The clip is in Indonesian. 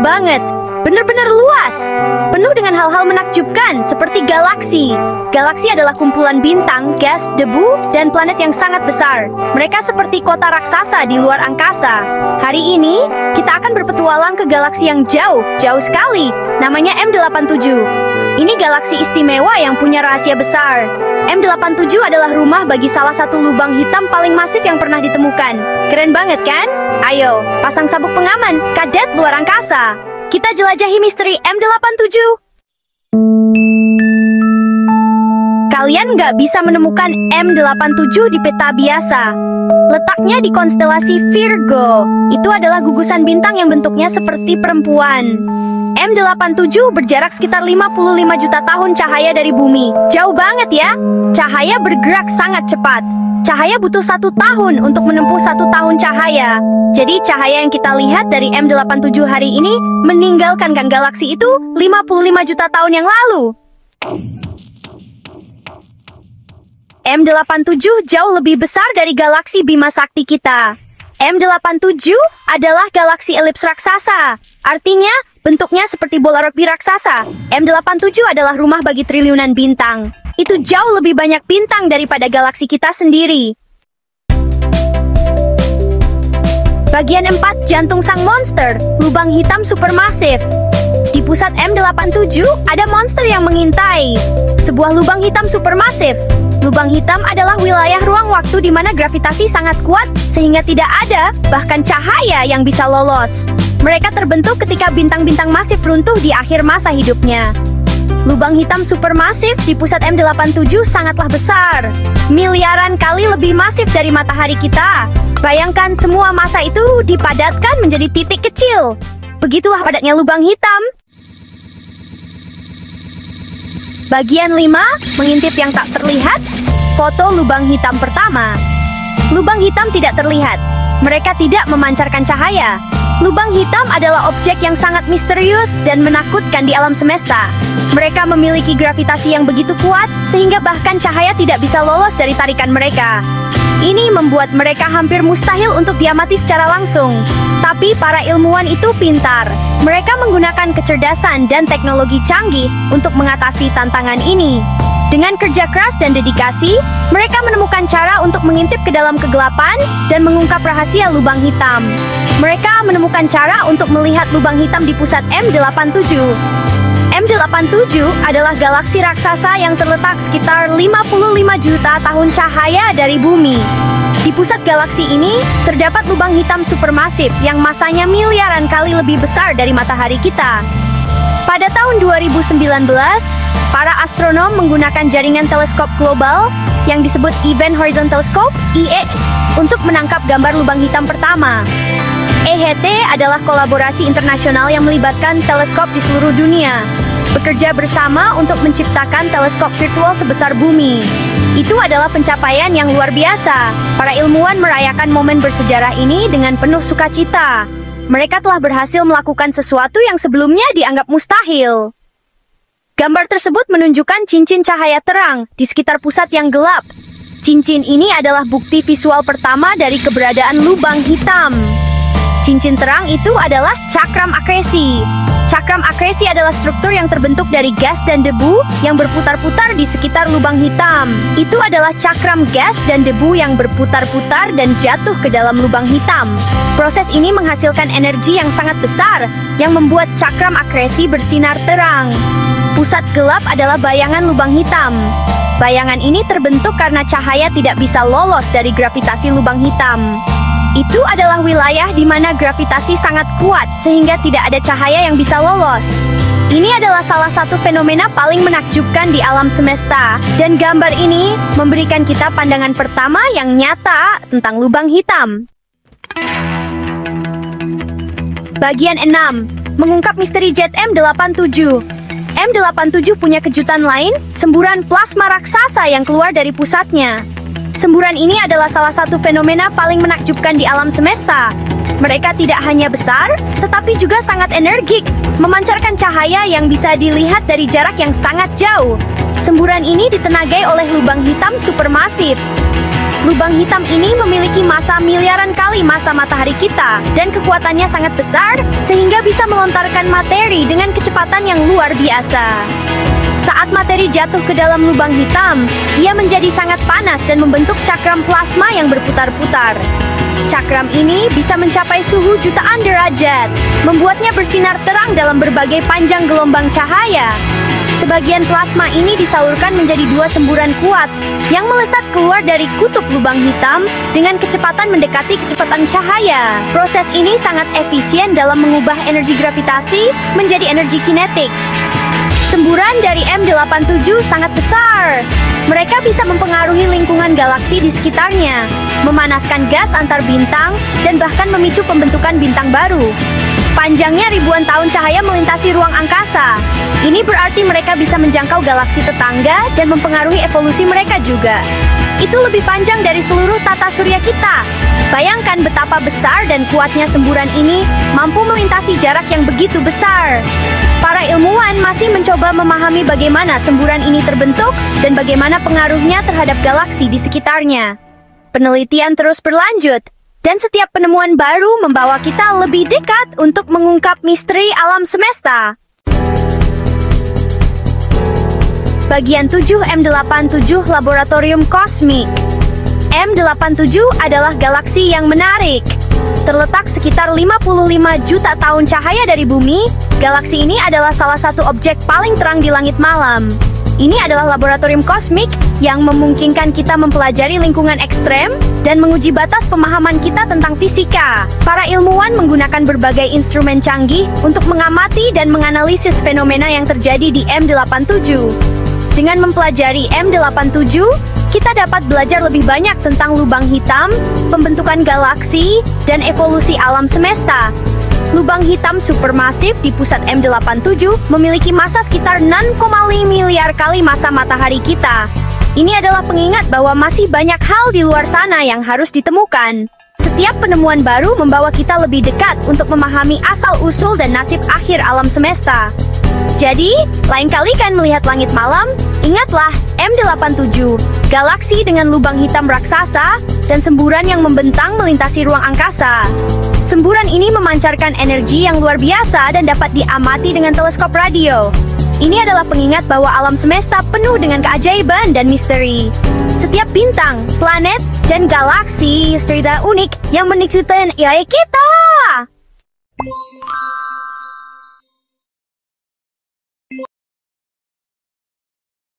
banget. Benar-benar luas, penuh dengan hal-hal menakjubkan seperti galaksi. Galaksi adalah kumpulan bintang, gas, debu, dan planet yang sangat besar. Mereka seperti kota raksasa di luar angkasa. Hari ini, kita akan berpetualang ke galaksi yang jauh, jauh sekali. Namanya M87. Ini galaksi istimewa yang punya rahasia besar. M87 adalah rumah bagi salah satu lubang hitam paling masif yang pernah ditemukan. Keren banget kan? Ayo, pasang sabuk pengaman, kadet luar angkasa. Kita jelajahi misteri M87. Kalian nggak bisa menemukan M87 di peta biasa. Letaknya di konstelasi Virgo. Itu adalah gugusan bintang yang bentuknya seperti perempuan. M87 berjarak sekitar 55 juta tahun cahaya dari bumi. Jauh banget ya. Cahaya bergerak sangat cepat. Cahaya butuh 1 tahun untuk menempuh 1 tahun cahaya. Jadi cahaya yang kita lihat dari M87 hari ini meninggalkan galaksi itu 55 juta tahun yang lalu. M87 jauh lebih besar dari galaksi Bima Sakti kita. M87 adalah galaksi elips raksasa. Artinya, bentuknya seperti bola rugby raksasa. M87 adalah rumah bagi triliunan bintang. Itu jauh lebih banyak bintang daripada galaksi kita sendiri. Bagian 4, jantung sang monster, lubang hitam supermasif. Di pusat M87, ada monster yang mengintai. Sebuah lubang hitam supermasif. Lubang hitam adalah wilayah ruang waktu di mana gravitasi sangat kuat, sehingga tidak ada, bahkan cahaya yang bisa lolos. Mereka terbentuk ketika bintang-bintang masif runtuh di akhir masa hidupnya. Lubang hitam supermasif di pusat M87 sangatlah besar. Miliaran kali lebih masif dari matahari kita. Bayangkan semua massa itu dipadatkan menjadi titik kecil. Begitulah padatnya lubang hitam. Bagian 5, mengintip yang tak terlihat. Foto lubang hitam pertama. Lubang hitam tidak terlihat. Mereka tidak memancarkan cahaya. Lubang hitam adalah objek yang sangat misterius dan menakutkan di alam semesta. Mereka memiliki gravitasi yang begitu kuat, sehingga bahkan cahaya tidak bisa lolos dari tarikan mereka. Ini membuat mereka hampir mustahil untuk diamati secara langsung. Tapi para ilmuwan itu pintar. Mereka menggunakan kecerdasan dan teknologi canggih untuk mengatasi tantangan ini. Dengan kerja keras dan dedikasi, mereka menemukan cara untuk mengintip ke dalam kegelapan dan mengungkap rahasia lubang hitam. Mereka menemukan cara untuk melihat lubang hitam di pusat M87. M87 adalah galaksi raksasa yang terletak sekitar 55 juta tahun cahaya dari bumi. Di pusat galaksi ini, terdapat lubang hitam supermasif yang masanya miliaran kali lebih besar dari matahari kita. Pada tahun 2019, para astronom menggunakan jaringan teleskop global yang disebut Event Horizon Telescope (EHT) untuk menangkap gambar lubang hitam pertama. EHT adalah kolaborasi internasional yang melibatkan teleskop di seluruh dunia, bekerja bersama untuk menciptakan teleskop virtual sebesar bumi. Itu adalah pencapaian yang luar biasa. Para ilmuwan merayakan momen bersejarah ini dengan penuh sukacita. Mereka telah berhasil melakukan sesuatu yang sebelumnya dianggap mustahil. Gambar tersebut menunjukkan cincin cahaya terang di sekitar pusat yang gelap. Cincin ini adalah bukti visual pertama dari keberadaan lubang hitam. Cincin terang itu adalah cakram akresi. Cakram akresi adalah struktur yang terbentuk dari gas dan debu yang berputar-putar di sekitar lubang hitam. Itu adalah cakram gas dan debu yang berputar-putar dan jatuh ke dalam lubang hitam. Proses ini menghasilkan energi yang sangat besar yang membuat cakram akresi bersinar terang. Pusat gelap adalah bayangan lubang hitam. Bayangan ini terbentuk karena cahaya tidak bisa lolos dari gravitasi lubang hitam. Itu adalah wilayah di mana gravitasi sangat kuat sehingga tidak ada cahaya yang bisa lolos. Ini adalah salah satu fenomena paling menakjubkan di alam semesta. Dan gambar ini memberikan kita pandangan pertama yang nyata tentang lubang hitam. Bagian 6. Mengungkap misteri jet M87. M87 punya kejutan lain, semburan plasma raksasa yang keluar dari pusatnya. Semburan ini adalah salah satu fenomena paling menakjubkan di alam semesta. Mereka tidak hanya besar, tetapi juga sangat energik, memancarkan cahaya yang bisa dilihat dari jarak yang sangat jauh. Semburan ini ditenagai oleh lubang hitam supermasif. Lubang hitam ini memiliki massa miliaran kali massa matahari kita, dan kekuatannya sangat besar, sehingga bisa melontarkan materi dengan kecepatan yang luar biasa. Saat materi jatuh ke dalam lubang hitam, ia menjadi sangat panas dan membentuk cakram plasma yang berputar-putar. Cakram ini bisa mencapai suhu jutaan derajat, membuatnya bersinar terang dalam berbagai panjang gelombang cahaya. Sebagian plasma ini disalurkan menjadi dua semburan kuat yang melesat keluar dari kutub lubang hitam dengan kecepatan mendekati kecepatan cahaya. Proses ini sangat efisien dalam mengubah energi gravitasi menjadi energi kinetik. Semburan dari M87 sangat besar. Mereka bisa mempengaruhi lingkungan galaksi di sekitarnya, memanaskan gas antar bintang, dan bahkan memicu pembentukan bintang baru. Panjangnya ribuan tahun cahaya melintasi ruang angkasa. Ini berarti mereka bisa menjangkau galaksi tetangga dan mempengaruhi evolusi mereka juga. Itu lebih panjang dari seluruh tata surya kita. Bayangkan betapa besar dan kuatnya semburan ini mampu melintasi jarak yang begitu besar. Para ilmuwan masih mencoba memahami bagaimana semburan ini terbentuk dan bagaimana pengaruhnya terhadap galaksi di sekitarnya. Penelitian terus berlanjut, dan setiap penemuan baru membawa kita lebih dekat untuk mengungkap misteri alam semesta. Bagian 7 M87 Laboratorium Kosmik. M87 adalah galaksi yang menarik. Terletak sekitar 55 juta tahun cahaya dari bumi, galaksi ini adalah salah satu objek paling terang di langit malam. Ini adalah laboratorium kosmik yang memungkinkan kita mempelajari lingkungan ekstrem dan menguji batas pemahaman kita tentang fisika. Para ilmuwan menggunakan berbagai instrumen canggih untuk mengamati dan menganalisis fenomena yang terjadi di M87. Dengan mempelajari M87, kita dapat belajar lebih banyak tentang lubang hitam, pembentukan galaksi, dan evolusi alam semesta. Lubang hitam supermasif di pusat M87 memiliki massa sekitar 6,5 miliar kali massa matahari kita. Ini adalah pengingat bahwa masih banyak hal di luar sana yang harus ditemukan. Setiap penemuan baru membawa kita lebih dekat untuk memahami asal-usul dan nasib akhir alam semesta. Jadi, lain kali kan melihat langit malam, ingatlah M87, galaksi dengan lubang hitam raksasa, dan semburan yang membentang melintasi ruang angkasa. Semburan ini memancarkan energi yang luar biasa dan dapat diamati dengan teleskop radio. Ini adalah pengingat bahwa alam semesta penuh dengan keajaiban dan misteri. Setiap bintang, planet, dan galaksi cerita unik yang menunjukkan kita.